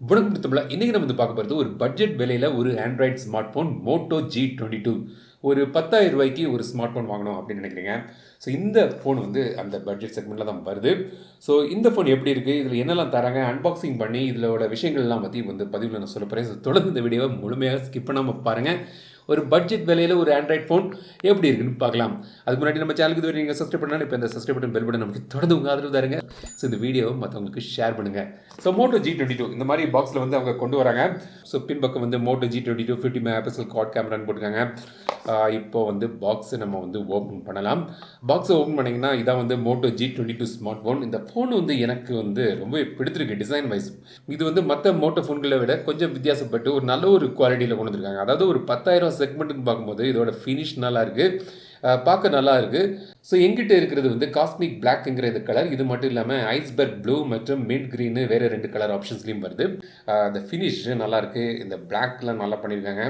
குணப்படுத்தப்பட இன்றைக்கி நம்ம வந்து பார்க்க போகிறது ஒரு பட்ஜெட் விலையில் ஒரு Android smart phone Moto G22 ஒரு 10,000 ரூபாய்க்கு ஒரு ஸ்மார்ட் ஃபோன் வாங்கணும் அப்படின்னு நினைக்கிறீங்க. ஸோ இந்த ஃபோன் வந்து அந்த பட்ஜெட் செக்மெண்ட்டில் தான் வருது. ஸோ இந்த ஃபோன் எப்படி இருக்குது, இதில் என்னெல்லாம் தராங்க, அன்பாக்சிங் பண்ணி இதோட விஷயங்கள்லாம் பற்றி வந்து பதிவில் நான் சொல்ல போகிறேன். ஸோ தொடர்ந்து இந்த வீடியோவை முழுமையாக ஸ்கிப் பண்ணாமல் பாருங்கள். ஒரு பட்ஜெட் விலையில் ஒரு ஆண்ட்ராய்ட் ஃபோன் எப்படி இருக்குன்னு பார்க்கலாம். அதுக்கு முன்னாடி நம்ம சேனலுக்கு இதுவரை நீங்கள் சப்ஸ்கிரைப் பண்ணாலும் இப்போ இந்த சப்ஸ்கிரைப் பட்டன் பெல் பட்டன் நமக்கு தொடர்ந்து உங்கள் ஆதரவு தாருங்க. ஸோ இந்த வீடியோவை மற்றவங்களுக்கு ஷேர் பண்ணுங்கள். ஸோ மோட்டோ G22 இந்த மாதிரி பாக்ஸில் வந்து அவங்க கொண்டு வராங்க. ஸோ பின்பக்கம் வந்து மோட்டோ G22 50 மெகாபிக்சல் குவாட் கேமரான்னு போட்டுருக்காங்க. இப்போ வந்து பாக்ஸை நம்ம வந்து ஓப்பன் பண்ணலாம். பாக்ஸை ஓப்பன் பண்ணிங்கன்னா இதான் வந்து மோட்டோ G22 ஸ்மார்ட் ஃபோன். இந்த ஃபோன் வந்து எனக்கு வந்து ரொம்ப பிடித்திருக்கு டிசைன் வைஸ். இது வந்து மற்ற மோட்டோ ஃபோன்களை விட கொஞ்சம் வித்தியாசப்பட்டு ஒரு நல்ல ஒரு குவாலிட்டியில் கொண்டு வந்திருக்காங்க. அதாவது ஒரு 10,000 செக்மெண்ட்டுக்கு பார்க்கும்போது இதோட ஃபினிஷ் நல்லா இருக்குது, பார்க்க நல்லா இருக்குது. ஸோ எங்கிட்ட இருக்கிறது வந்து காஸ்மிக் பிளாக்ங்கிற இந்த கலர். இது மட்டும் இல்லாமல் ஐஸ்பர்க் ப்ளூ மற்றும் மிட் க்ரீனு வேறு 2 கலர் ஆப்ஷன்ஸ்லையும் வருது. இந்த ஃபினிஷ் நல்லாயிருக்கு. இந்த பிளாக்லாம் நல்லா பண்ணியிருக்காங்க,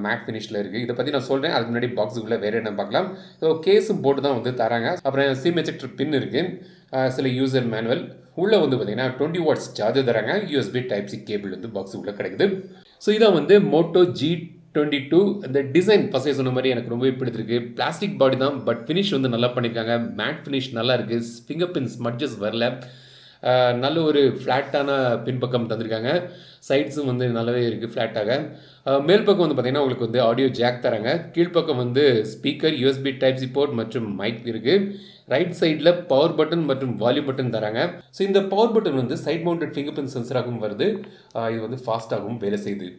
மேட் ஃபினிஷில் இருக்குது. இதை பற்றி நான் சொல்கிறேன். அதுக்கு முன்னாடி பாக்ஸுக்குள்ளே வேறு என்ன பார்க்கலாம். ஸோ கேஸும் போட்டு தான் வந்து தராங்க. அப்புறம் சிம் எஜெக்டர் பின் இருக்குது, சில யூசர் மேனுவல். உள்ளே வந்து பார்த்தீங்கன்னா 20 வாட்ஸ் சார்ஜர் தராங்க. USB Type-C கேபிள் வந்து பாக்ஸுக்குள்ளே கிடைக்குது. ஸோ இதான் வந்து மோட்டோ G22. இந்த டிசைன் ஃபஸ்ட்டே சொன்ன மாதிரி எனக்கு ரொம்பவே பிடிச்சிருக்கு. பிளாஸ்டிக் பாடி தான், பட் ஃபினிஷ் வந்து நல்லா பண்ணியிருக்காங்க. மேட் ஃபினிஷ் நல்லா இருக்குது. ஃபிங்கர் பின் ஸ்மட்ஜஸ் வரல. நல்ல ஒரு ஃப்ளாட்டான பின்பக்கம் தந்திருக்காங்க. சைட்ஸும் வந்து நல்லாவே இருக்குது ஃப்ளாட்டாக. மேல் பக்கம் வந்து பார்த்திங்கன்னா உங்களுக்கு வந்து ஆடியோ ஜாக் தராங்க. கீழ்ப்பக்கம் வந்து ஸ்பீக்கர், USB Type-C போர்ட் மற்றும் மைக் இருக்குது. ரைட் சைடில் பவர் பட்டன் மற்றும் வால்யூம் பட்டன் தராங்க. ஸோ இந்த பவர் பட்டன் வந்து சைட் மவுண்டட் ஃபிங்கர் பின் சென்சராகவும் வருது. இது வந்து ஃபாஸ்ட்டாகவும் வேலை செய்யுது.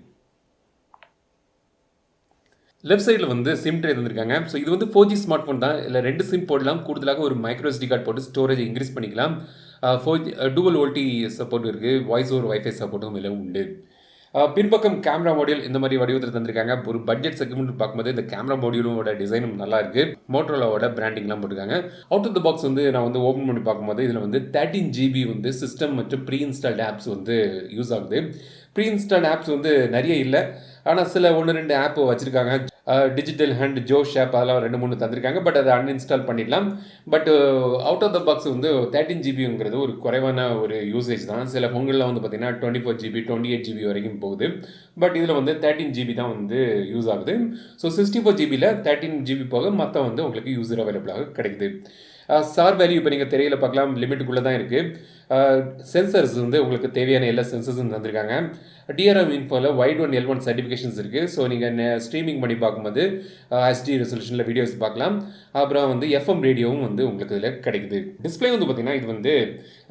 லெஃப்ட் சைடில் வந்து சிம் ட்ரே தந்திருக்காங்க. ஸோ இது வந்து 4G ஸ்மார்ட் ஃபோன் தான். இல்லை 2 சிம் போடலாம். கூடுதலாக ஒரு மைக்ரோ SD கார்டு போட்டு ஸ்டோரேஜ் இன்க்ரீஸ் பண்ணிக்கலாம். 4G டூவல் வோல்டி சப்போர்ட் இருக்குது. வாய்ஸ் ஓவர் வைஃபை சப்போர்ட்டும் இதில் உண்டு. பின்பக்கம் கேமரா மாடியூல் இந்த மாதிரி வடிவத்தில் தந்திருக்காங்க. ஒரு பட்ஜெட் செக்மெண்ட் பார்க்கும்போது இந்த கேமரா மாடியூலோட டிசைனும் நல்லா இருக்குது. மோட்டோரோலாவோட பிராண்டிங்லாம் போட்டிருக்காங்க. அவுட் ஆஃப் த பாக்ஸ் வந்து நான் வந்து ஓப்பன் பண்ணி பார்க்கும்போது இதில் வந்து 13 GB வந்து சிஸ்டம் மற்றும் ப்ரீ இன்ஸ்டால்டு ஆப்ஸ் வந்து யூஸ் ஆகுது. ப்ரீ இன்ஸ்டால்டு ஆப்ஸ் வந்து நிறைய இல்லை, ஆனால் சில 1-2 ஆப் வச்சுருக்காங்க. டிஜிட்டல் ஹேண்ட் ஜோஷ் ஆப் அதெல்லாம் 2-3 தந்திருக்காங்க. பட் அதை அன்இன்ஸ்டால் பண்ணிடலாம். But out of the box வந்து 13 GBங்கிறது ஒரு குறைவான ஒரு யூசேஜ் தான். சில ஃபோன்களில் வந்து பார்த்திங்கன்னா 24 GB 28 GB வரைக்கும் போகுது. பட் இதில் வந்து 13 GB தான் வந்து யூஸ் ஆகுது. ஸோ 64 GBயில் 13 GB போக மற்ற வந்து உங்களுக்கு யூசர் அவைலபிளாக கிடைக்குது. சார் வேல்யூ இப்போ நீங்கள் திரையில் பார்க்கலாம், லிமிட்டுக்குள்ளே தான் இருக்குது. சென்சர்ஸ் வந்து உங்களுக்கு தேவையான எல்லா சென்சர்ஸும் தந்திருக்காங்க. DRM இன்ஃபோவில் வைட் ஒன் L1 சர்டிஃபிகேஷன்ஸ் இருக்குது. ஸோ நீங்கள் ஸ்ட்ரீமிங் பண்ணி பார்க்கும்போது HD ரெசல்யூஷனில் வீடியோஸ் பார்க்கலாம். அப்புறம் வந்து FM ரேடியோவும் வந்து உங்களுக்கு இதில் கிடைக்குது. டிஸ்பிளே வந்து பார்த்திங்கன்னா இது வந்து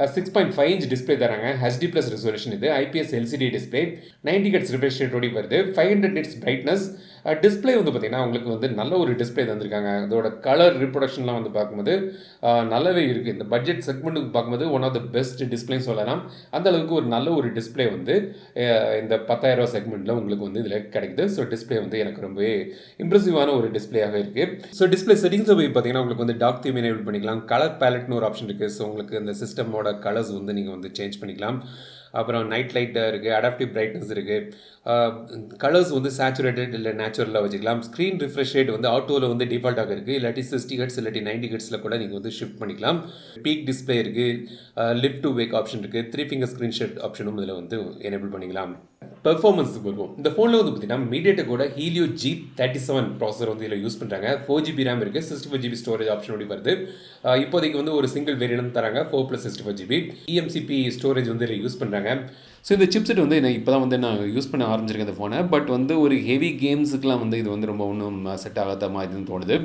6.5 inch டிஸ்பிளே தராங்க. HD+ resolution. இது IPS LCD display. 90 Hz refresh ரேட்டோட வருது. 500 nits பிரைட்னஸ். டிஸ்பிளே வந்து பார்த்திங்கன்னா உங்களுக்கு வந்து நல்ல ஒரு டிஸ்பிளே தந்திருக்காங்க. அதோட கலர் ரிப்ரொடக்ஷன்லாம் வந்து பார்க்கும்போது நல்லாவே இருக்குது. இந்த பட்ஜெட் செக்மெண்ட்டுக்கு பார்க்கும்போது ஒன் ஆஃப் த பெஸ்ட் டிஸ்பிளேன்னு சொல்லலாம். அந்த அளவுக்கு ஒரு நல்ல ஒரு டிஸ்பிளே வந்து இந்த 10,000 செக்மெண்ட்டில் உங்களுக்கு வந்து இதில் கிடைக்குது. ஸோ டிஸ்பிளே வந்து எனக்கு ரொம்பவே இம்ப்ரெசிவான ஒரு டிஸ்பிளேயாக இருக்குது. ஸோ டிஸ்பிளே செட்டிங்ஸை போய் பார்த்தீங்கன்னா உங்களுக்கு வந்து டார்க் தீம் எனேபிள் பண்ணிக்கலாம். கலர் பேலட்னு ஒரு ஆப்ஷன் இருக்குது. ஸோ உங்களுக்கு இந்த சிஸ்டமோட கலர்ஸ் வந்து நீங்கள் வந்து சேஞ்ச் பண்ணிக்கலாம். அப்புறம் நைட் லைட்டாக இருக்குது, அடாப்டிவ் பிரைட்னஸ் இருக்குது. கலர்ஸ் வந்து சேச்சுரேட்டட் இல்லை நேச்சுரலாக வச்சுக்கலாம். ஸ்க்ரீன் ரிஃப்ரெஷ் ரேட் வந்து ஆட்டோவில் வந்து டிஃபால்ட்டாக இருக்குது. இல்லாட்டி 60 Hz இல்லாட்டி 90 Hzல கூட நீங்கள் வந்து ஷிஃப்ட் பண்ணிக்கலாம். பீக் டிஸ்பிளே இருக்குது, லிஃப்ட் டு வேக் ஆப்ஷன் இருக்குது. 3 ஃபிங்கர் ஸ்க்ரீன்ஷாட் ஆப்ஷனும் இதில் வந்து எனேபிள் பண்ணிக்கலாம். பெர்ஃபார்மன்ஸுக்கு வருவோம். இந்த ஃபோனில் வந்து பார்த்தீங்கன்னா மீடியாடெக்கோட ஹீலியோ G37 ப்ராசஸர் வந்து இதில் யூஸ் பண்ணுறாங்க. 4 GB RAM இருக்குது. 64 GB ஸ்டோரேஜ் ஆப்ஷனோட வருது. இப்போதைக்கு வந்து ஒரு சிங்கிள் வேரியன்ட் தராங்க 4+64 GB. EMCP ஸ்டோரேஜ் வந்து இதில் யூஸ் பண்ணுறாங்க. ஸோ இந்த சிப்செட் வந்து இப்போ தான் வந்து நான் யூஸ் பண்ண ஆரம்பிச்சிருக்கேன் இந்த ஃபோனை. பட் வந்து ஒரு ஹெவி கேம்ஸுக்கெலாம் வந்து இது வந்து ரொம்ப ஒன்றும் செட் ஆகாத மாதிரின்னு தோணுது.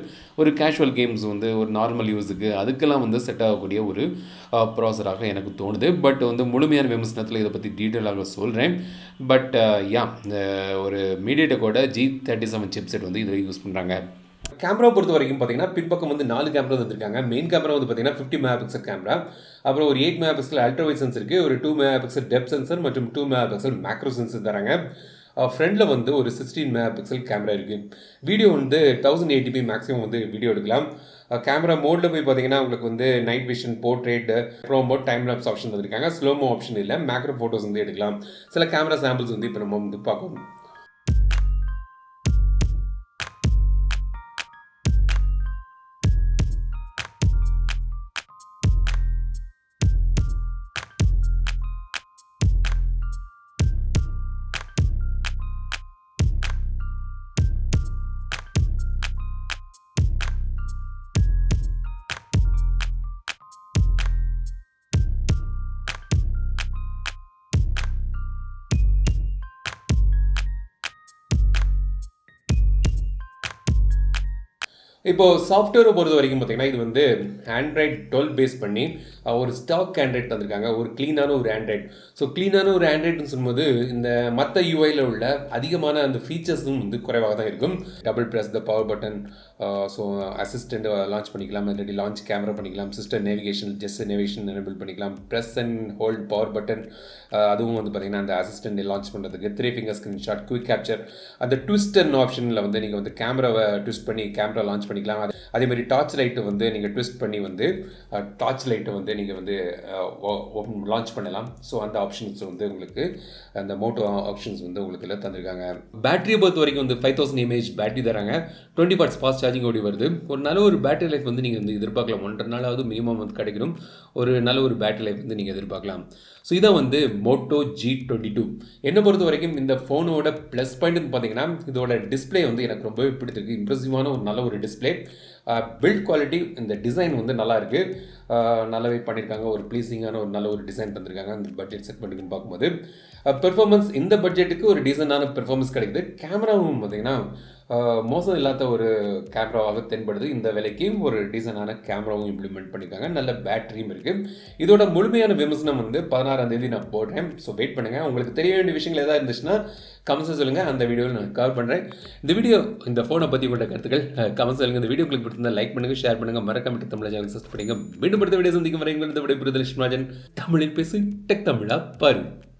ஒரு கேஷுவல் கேம்ஸ் வந்து ஒரு நார்மல் யூஸுக்கு அதுக்கெல்லாம் வந்து செட் ஆகக்கூடிய ஒரு ப்ராசராக எனக்கு தோணுது. பட் வந்து முழுமையான விமர்சனத்தில் இதை பற்றி டீட்டெயிலாக சொல்கிறேன். பட் ஒரு மீடியாடெக்கோட G37 சிப்செட் வந்து இதில் யூஸ் பண்ணுறாங்க. கேமரா பொறுத்த வரைக்கும் பார்த்தீங்கன்னா பின்பக்கம் வந்து 4 கேமரா வந்துருக்காங்க. மெயின் கேமரா வந்து பார்த்தீங்கன்னா 50 மெகாபிக்சல் கேமரா. அப்புறம் ஒரு 8 மெகாபிக்சல் அல்ட்ராவைட் சென்சர் இருக்குது. ஒரு 2 மெகாபிக்சல் டெப்த் சென்சர் மற்றும் 2 மெகாபிக்சல் மேக்ரோ சென்சர் தராங்க. ஃப்ரண்டில் வந்து ஒரு 16 மெகாபிக்சல் கேமரா இருக்குது. வீடியோ வந்து 1080p மேக்ஸிமம் வந்து வீடியோ எடுக்கலாம். கேமரா மோடில் போய் பார்த்தீங்கன்னா உங்களுக்கு வந்து night vision, portrait, promo, time lapse option வந்துருக்காங்க. ஸ்லோமோ ஆப்ஷன் இல்லை. மேக்ரோ ஃபோட்டோஸ் வந்து எடுக்கலாம். சில கேமரா சாம்பிள்ஸ் வந்து இப்போ நம்ம வந்து பார்க்கணும். இப்போ சாஃப்ட்வேரை பொறுத்த வரைக்கும் பார்த்தீங்கன்னா, இது வந்து ஆண்ட்ராய்ட் 12 பேஸ் பண்ணி ஒரு ஸ்டாக் ஆண்ட்ராய்ட் தந்திருக்காங்க. ஒரு க்ளீனான ஒரு ஆண்ட்ராய்ட். ஸோ க்ளீனான ஒரு ஆண்ட்ராய்டுன்னு சொல்லும்போது, இந்த மத்த யூஐல உள்ள அதிகமான அந்த ஃபீச்சர்ஸும் வந்து குறைவாக தான் இருக்கும். Double press the power button, so assistant launch பண்ணிக்கலாம், இல்லாட்டி லான்ச் கேமரா பண்ணிக்கலாம், system navigation, just navigation enable பண்ணிக்கலாம், press and hold power button, அதுவும் வந்து பார்த்தீங்கன்னா அந்த அசிஸ்டண்ட் லான்ச் பண்ணுறதுக்கு 3 ஃபிங்கர் ஸ்க்ரீன்ஷாட், குயிக் கேப்சர், அந்த ட்விஸ்ட் அண்ட் ஆப்ஷனில் வந்து நீங்கள் வந்து கேமராவை ட்விஸ்ட் பண்ணி கேமரா லான்ச் பண்ணிக்கலாம். அதேமாதிரி டார்ச் லைட்டு வந்து நீங்கள் ட்விஸ்ட் பண்ணி வந்து டார்ச் லைட்டை வந்து நீங்கள் வந்து லான்ச் பண்ணலாம். ஸோ அந்த ஆப்ஷன்ஸ் வந்து உங்களுக்கு அந்த மோட்டோ ஆப்ஷன்ஸ் வந்து உங்களுக்கு எல்லாம் தந்திருக்காங்க. பேட்டரியை பொறுத்த வரைக்கும் வந்து 5000 mAh பேட்டரி தராங்க. 20 வாட்ஸ் ஃபாஸ்ட் சார்ஜிங் ஓடி வருது. ஒரு நல்ல ஒரு பேட்டரி லைஃப் வந்து நீங்கள் வந்து எதிர்பார்க்கலாம். 1.5 நாளாவது மினிமம் வந்து கிடைக்கணும். ஒரு நல்ல ஒரு பேட்டரி லைஃப் வந்து நீங்கள் எதிர்பார்க்கலாம். ஸோ இதான் வந்து மோட்டோ G22. என்னை பொறுத்த வரைக்கும் இந்த ஃபோனோட ப்ளஸ் பாயிண்ட்னு பார்த்தீங்கன்னா, இதோட டிஸ்பிளே வந்து எனக்கு ரொம்பவே பிடிச்சிருக்கு. இம்ப்ரெசிவான ஒரு நல்ல ஒரு டிஸ்பிளே. பில்ட் குவாலிட்டி, இந்த டிசைன் வந்து நல்லா இருக்குது, நல்லாவே பண்ணியிருக்காங்க. ஒரு ப்ளீஸிங்கான ஒரு நல்ல ஒரு டிசைன் தந்திருக்காங்க அந்த பட்ஜெட் செக்மெண்ட்டுக்குன்னு பார்க்கும்போது. பெர்ஃபார்மன்ஸ் இந்த பட்ஜெட்டுக்கு ஒரு டீசெண்டான பெர்ஃபார்மன்ஸ் கிடைக்குது. கேமராவும் பார்த்தீங்கன்னா மோசம் இல்லாத ஒரு கேமராவாக தென்படுது. இந்த விலைக்கு ஒரு டீசெண்டான கேமராவும் இம்ப்ளிமெண்ட் பண்ணியிருக்காங்க. நல்ல பேட்டரியும் இருக்குது. இதோட முழுமையான விமர்சனம் வந்து 16ஆம் தேதி நான் போடுறேன். ஸோ வெயிட் பண்ணுங்கள். உங்களுக்கு தெரிய வேண்டிய விஷயங்கள் எதாவது இருந்துச்சுன்னா கமெண்ட்ஸை சொல்லுங்கள். அந்த வீடியோவில் நான் கவர் பண்ணுறேன். இந்த ஃபோனை பற்றி உள்ள கருத்துக்கள் கமெண்ட்ஸ் சொல்லுங்கள். இந்த வீடியோ உங்களுக்கு பிடிச்சிருந்தா லைக் பண்ணுங்கள், ஷேர் பண்ணுங்கள், மறக்காம தமிழ் சேனல் சப்ஸ்கிரைப் பண்ணுங்கள். மீண்டும் அடுத்த வீடியோ சந்திக்கும் வரை உங்களது விடைபெறுதல் ராஜன். தமிழில் பேசி டெக் தமிழா பாரு.